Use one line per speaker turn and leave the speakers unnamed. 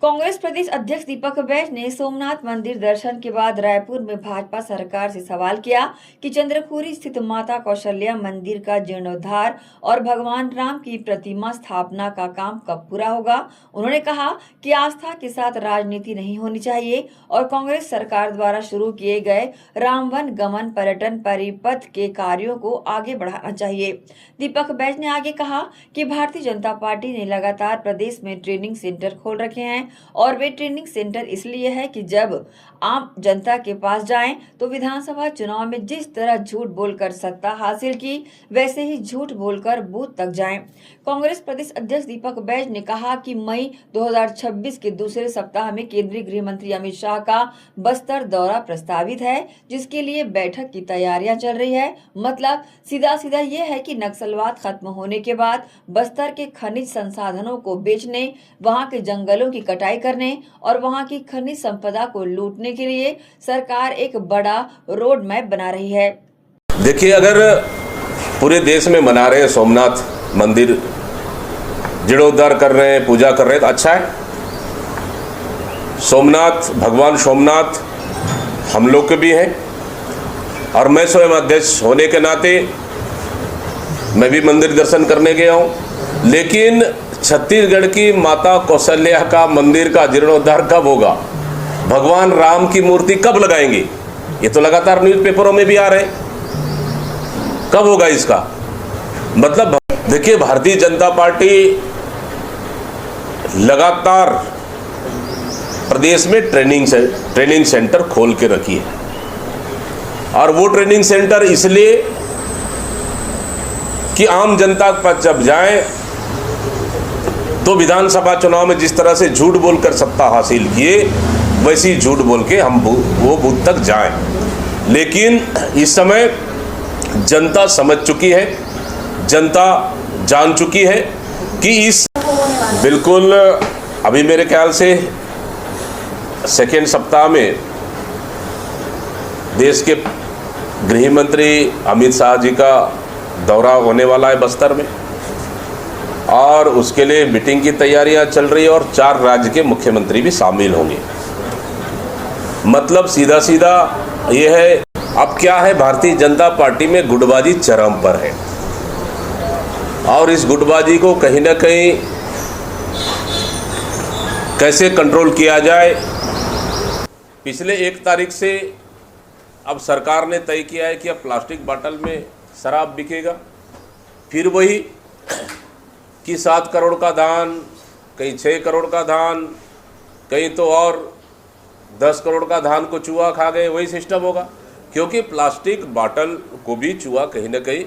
कांग्रेस प्रदेश अध्यक्ष दीपक बैज ने सोमनाथ मंदिर दर्शन के बाद रायपुर में भाजपा सरकार से सवाल किया कि चंद्रखुरी स्थित माता कौशल्या मंदिर का जीर्णोद्धार और भगवान राम की प्रतिमा स्थापना का काम कब पूरा होगा। उन्होंने कहा कि आस्था के साथ राजनीति नहीं होनी चाहिए और कांग्रेस सरकार द्वारा शुरू किए गए रामवन गमन पर्यटन परिपथ के कार्यों को आगे बढ़ाना चाहिए। दीपक बैज ने आगे कहा कि भारतीय जनता पार्टी ने लगातार प्रदेश में ट्रेनिंग सेंटर खोल रखे हैं और वे ट्रेनिंग सेंटर इसलिए है कि जब आम जनता के पास जाएं तो विधानसभा चुनाव में जिस तरह झूठ बोलकर सत्ता हासिल की वैसे ही झूठ बोलकर बूथ तक जाएं। कांग्रेस प्रदेश अध्यक्ष दीपक बैज ने कहा कि मई 2026 के दूसरे सप्ताह में केंद्रीय गृह मंत्री अमित शाह का बस्तर दौरा प्रस्तावित है, जिसके लिए बैठक की तैयारियां चल रही है। मतलब सीधा ये है कि नक्सलवाद खत्म होने के बाद बस्तर के खनिज संसाधनों को बेचने, वहां के जंगलों की कटाई करने और वहां की खनिज संपदा को लूटने के लिए सरकार एक बड़ा रोड मैप बना रही है।
देखिए, अगर पूरे देश में मना रहे हैं सोमनाथ मंदिर जीर्णोद्धार कर रहे हैं, पूजा कर रहे हैं तो अच्छा है। सोमनाथ, भगवान सोमनाथ हम लोग के भी हैं और मैं स्वयं अध्यक्ष होने के नाते मैं भी मंदिर दर्शन करने गया हूँ। लेकिन छत्तीसगढ़ की माता कौशल्या का मंदिर का जीर्णोद्धार कब होगा, भगवान राम की मूर्ति कब लगाएंगे, ये तो लगातार न्यूज़पेपरों में भी आ रहे, कब होगा इसका मतलब। देखिए, भारतीय जनता पार्टी लगातार प्रदेश में ट्रेनिंग सेंटर खोल के रखी है और वो ट्रेनिंग सेंटर इसलिए कि आम जनता पर जब जाए तो विधानसभा चुनाव में जिस तरह से झूठ बोलकर सत्ता हासिल किए वैसी झूठ बोल के हम वो बूथ तक जाएं। लेकिन इस समय जनता समझ चुकी है, जनता जान चुकी है कि इस बिल्कुल अभी मेरे ख्याल से सेकेंड सप्ताह में देश के गृह मंत्री अमित शाह जी का दौरा होने वाला है बस्तर में और उसके लिए मीटिंग की तैयारियां चल रही है और 4 राज्य के मुख्यमंत्री भी शामिल होंगे। मतलब सीधा ये है, अब क्या है, भारतीय जनता पार्टी में गुटबाजी चरम पर है और इस गुटबाजी को कहीं ना कहीं कैसे कंट्रोल किया जाए। पिछले 1 तारीख से अब सरकार ने तय किया है कि अब प्लास्टिक बोतल में शराब बिकेगा। फिर वही कि 7 करोड़ का धान, कहीं 6 करोड़ का धान, कहीं तो और 10 करोड़ का धान को चूहा खा गए, वही सिस्टम होगा। क्योंकि प्लास्टिक बोतल को भी चूहा कहीं ना कहीं